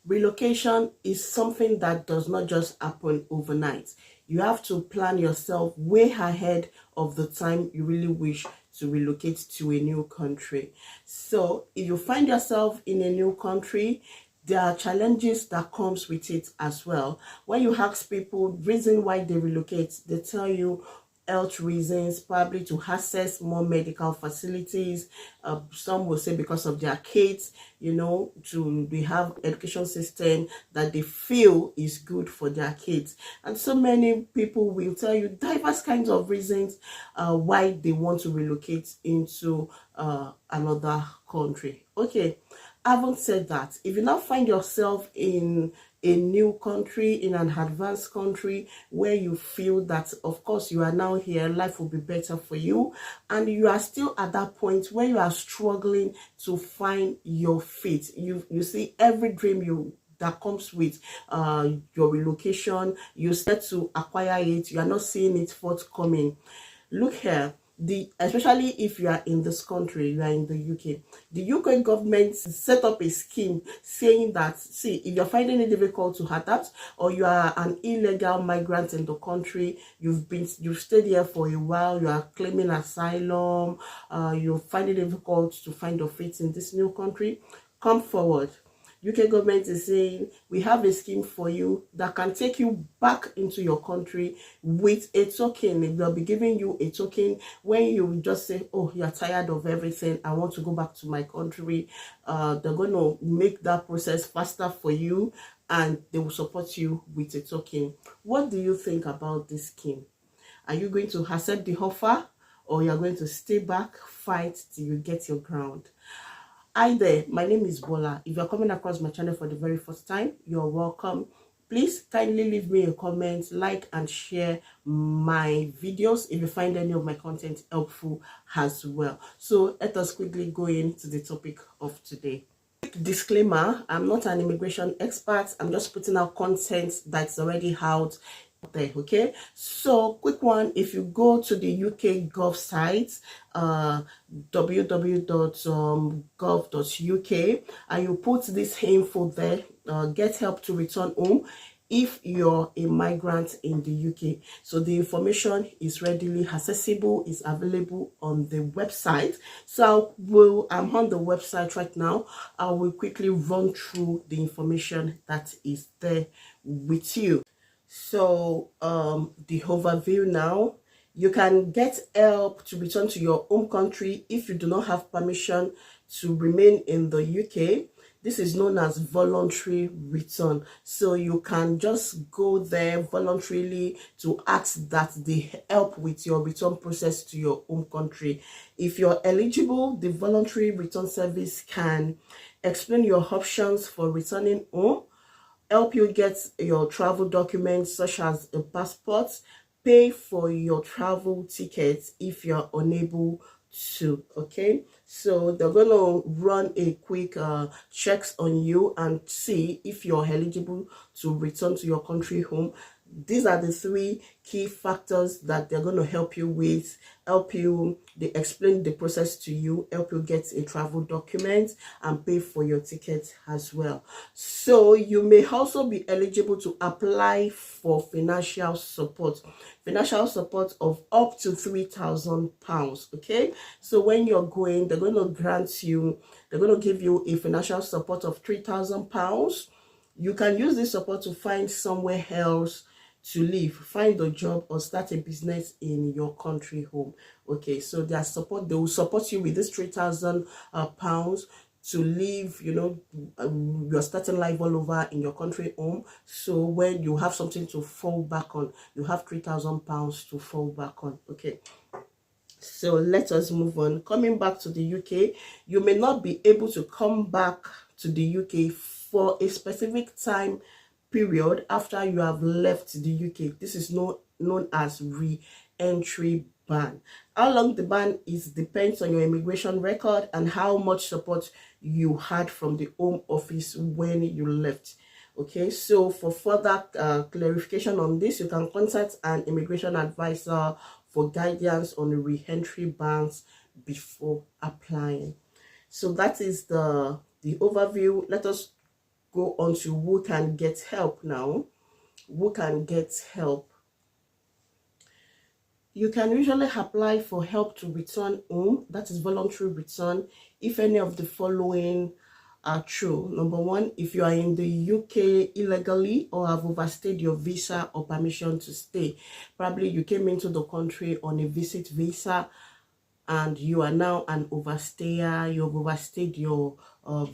Relocation is something that does not just happen overnight. You have to plan yourself way ahead of the time you really wish to relocate to a new country. So if you find yourself in a new country, there are challenges that comes with it as well. When you ask people reason why they relocate, they tell you health reasons, probably to access more medical facilities. Some will say because of their kids, they have education system that they feel is good for their kids. And so many people will tell you diverse kinds of reasons why they want to relocate into another country. Okay, having said that, if you now find yourself in a new country, in an advanced country where you feel that of course you are now here, life will be better for you, and you are still at that point where you are struggling to find your feet, you see every dream that comes with your relocation, you start to acquire it, you are not seeing it forthcoming. Look here, especially if you are in this country, you are in the UK. The UK government set up a scheme saying that, see, if you're finding it difficult to adapt, or you are an illegal migrant in the country, you've stayed here for a while, you are claiming asylum, you find it difficult to find your feet in this new country, come forward. UK government is saying we have a scheme for you that can take you back into your country with a token. They'll be giving you a token when you just say, oh, you're tired of everything, I want to go back to my country. They're going to make that process faster for you, and they will support you with a token. What do you think about this scheme? Are you going to accept the offer, or you're going to stay back, fight till you get your ground? Hi there, my name is Bola. If you're coming across my channel for the very first time, you're welcome. Please kindly leave me a comment, like and share my videos if you find any of my content helpful as well. So let us quickly go into the topic of today. Disclaimer, I'm not an immigration expert. I'm just putting out content that's already out there. Okay, so quick one, if you go to the UK Gov site, www.gov.uk, and you put this info there, get help to return home if you're a migrant in the UK. So the information is readily accessible, is available on the website. So I'm on the website right now. I will quickly run through the information that is there with you. So the overview now, you can get help to return to your home country if you do not have permission to remain in the UK. This is known as voluntary return. So you can just go there voluntarily to ask that they help with your return process to your home country. If you're eligible, the voluntary return service can explain your options for returning home, help you get your travel documents such as a passport, pay for your travel tickets if you're unable to. Okay, so they're going to run a quick checks on you and see if you're eligible to return to your country home. These are the three key factors that they're going to help you with. They explain the process to you, help you get a travel document, and pay for your ticket as well. So you may also be eligible to apply for financial support of up to £3,000. Okay, so when you're going, they're going to give you a financial support of £3,000. You can use this support to find somewhere else to live, find a job, or start a business in your country home. Okay, so they will support you with this £3,000 to live, you're starting life all over in your country home. So when you have something to fall back on, you have £3,000 to fall back on. Okay, so let us move on. Coming back to the UK, you may not be able to come back to the UK for a specific time period after you have left the UK. This is known as re-entry ban. How long the ban is depends on your immigration record and how much support you had from the Home Office when you left. Okay, so for further clarification on this, you can contact an immigration advisor for guidance on the re-entry bans before applying. So that is the overview. Let us go on to who can get help now. Who can get help? You can usually apply for help to return home, that is voluntary return, if any of the following are true. Number one, if you are in the UK illegally or have overstayed your visa or permission to stay. Probably you came into the country on a visit visa and you are now an overstayer, you've overstayed your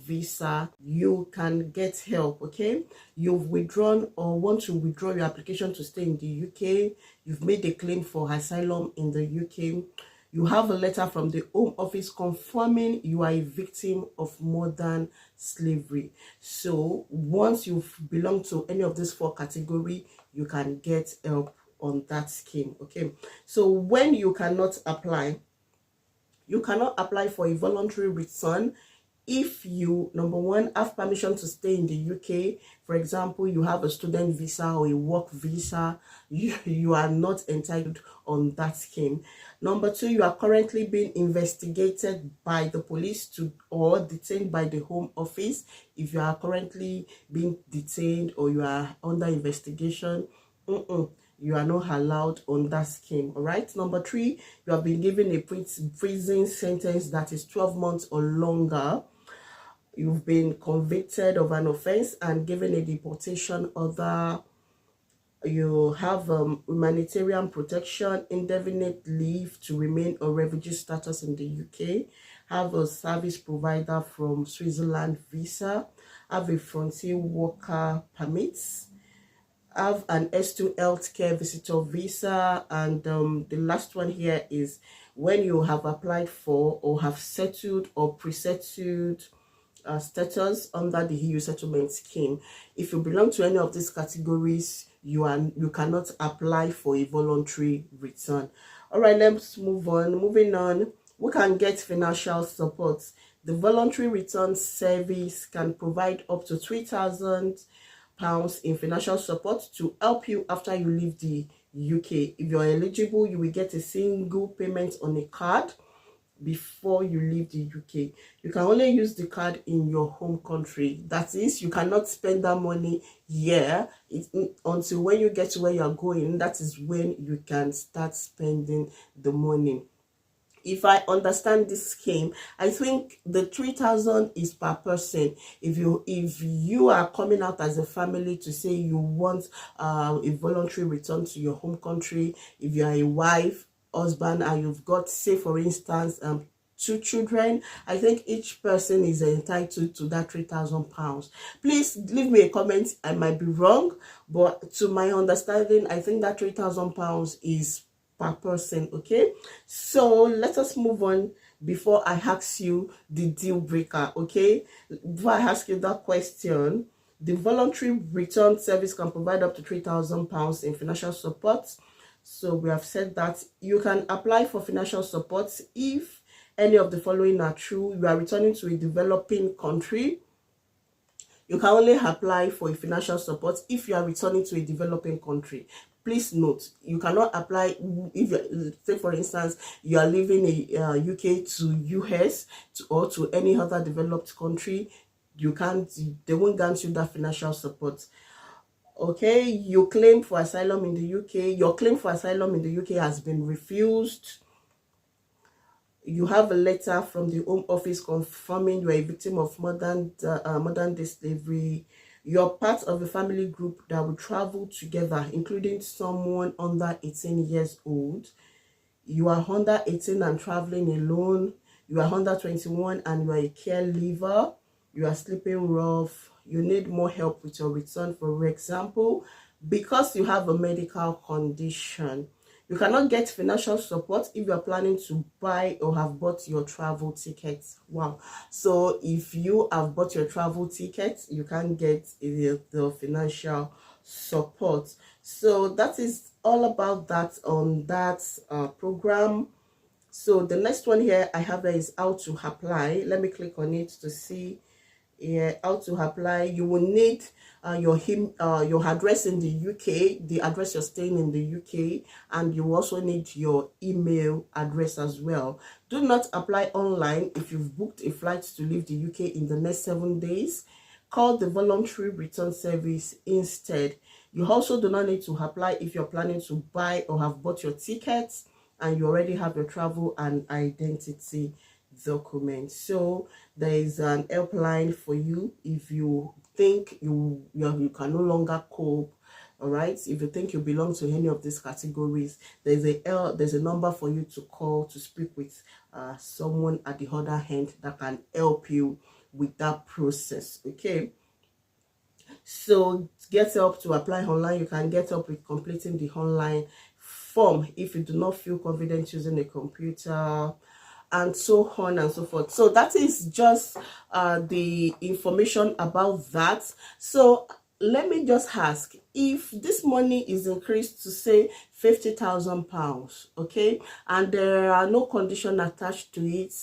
visa, you can get help. Okay, you've withdrawn or want to withdraw your application to stay in the UK, you've made a claim for asylum in the UK, you have a letter from the Home Office confirming you are a victim of modern slavery. So once you've belonged to any of these four categories, you can get help on that scheme. Okay, so when you cannot apply, you cannot apply for a voluntary return if you, number one, have permission to stay in the UK. For example, you have a student visa or a work visa, you are not entitled on that scheme. Number two, you are currently being investigated by the police or detained by the Home Office. If you are currently being detained or you are under investigation, you are not allowed on that scheme. All right. Number three, you have been given a prison sentence that is 12 months or longer. You've been convicted of an offense and given a deportation order. You have humanitarian protection, indefinite leave to remain or refugee status in the UK, have a service provider from Switzerland visa, have a frontier worker permits, have an S2 healthcare visitor visa, and the last one here is when you have applied for or have settled or pre-settled status under the EU settlement scheme. If you belong to any of these categories, you cannot apply for a voluntary return. All right, let's move on. Moving on, we can get financial support. The voluntary return service can provide up to £3,000 in financial support to help you after you leave the UK. If you're eligible, you will get a single payment on a card before you leave the UK. You can only use the card in your home country. That is, you cannot spend that money here until when you get to where you're going. That is when you can start spending the money. If I understand this scheme, I think the 3,000 is per person. If you are coming out as a family to say you want a voluntary return to your home country, if you are a wife, husband, and you've got, say for instance, 2 children, I think each person is entitled to that £3,000. Please leave me a comment. I might be wrong, but to my understanding, I think that £3,000 is per person. Okay, so let us move on before I ask you the deal breaker. Okay, before I ask you that question, the voluntary return service can provide up to £3,000 in financial support. So we have said that you can apply for financial support if any of the following are true. You are returning to a developing country. You can only apply for a financial support if you are returning to a developing country. Please note, you cannot apply if you, say for instance, you are living in UK to US or to any other developed country. You can't, they won't grant you that financial support. Okay, you claim for asylum in the UK. Your claim for asylum in the UK has been refused. You have a letter from the Home Office confirming you are a victim of modern day slavery. You're part of a family group that will travel together, including someone under 18 years old. You are under 18 and traveling alone. You are under 21 and you are a caregiver. You are sleeping rough. You need more help with your return. For example, because you have a medical condition, you cannot get financial support if you are planning to buy or have bought your travel tickets. Wow. So if you have bought your travel tickets, you can get the financial support. So that is all about that on that program. So the next one here I have there is how to apply. Let me click on it to see how to apply. You will need your address in the UK, the address you're staying in the UK, and you also need your email address as well. Do not apply online if you've booked a flight to leave the UK in the next 7 days. call the voluntary return service instead. You also do not need to apply if you're planning to buy or have bought your tickets and you already have your travel and identity document. So there is an helpline for you if you think you can no longer cope. All right, if you think you belong to any of these categories, there's a number for you to call to speak with someone at the other hand that can help you with that process. Okay, so get help to apply online. You can get help with completing the online form if you do not feel confident using a computer, and so on and so forth. So that is just the information about that. So let me just ask, if this money is increased to say £50,000, okay, and there are no condition attached to it,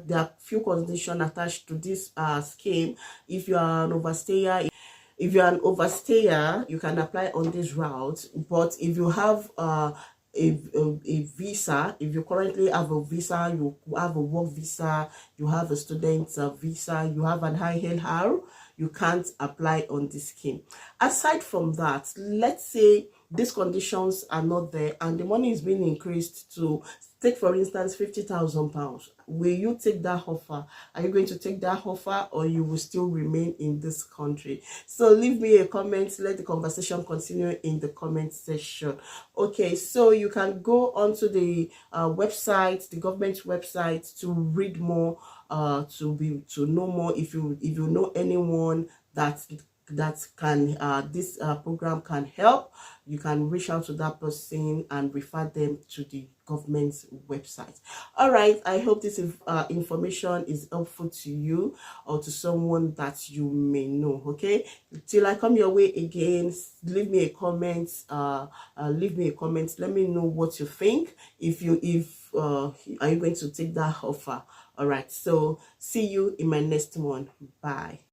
there are few conditions attached to this scheme. If you are an overstayer, you can apply on this route. But if you have a visa, if you currently have a visa, you have a work visa, you have a student visa, you have an ILR, you can't apply on this scheme. Aside from that, let's say these conditions are not there and the money is being increased to, take for instance, £50,000. Will you take that offer? Are you going to take that offer, or you will still remain in this country? So leave me a comment. Let the conversation continue in the comment section. Okay, so you can go onto the website, the government website, to read more, to know more. If you know anyone that can this program can help, you can reach out to that person and refer them to the government's website. All right, I hope this information is helpful to you or to someone that you may know. Okay, till I come your way again, leave me a comment. Leave me a comment. Let me know what you think. Are you going to take that offer? All right, so see you in my next one. Bye.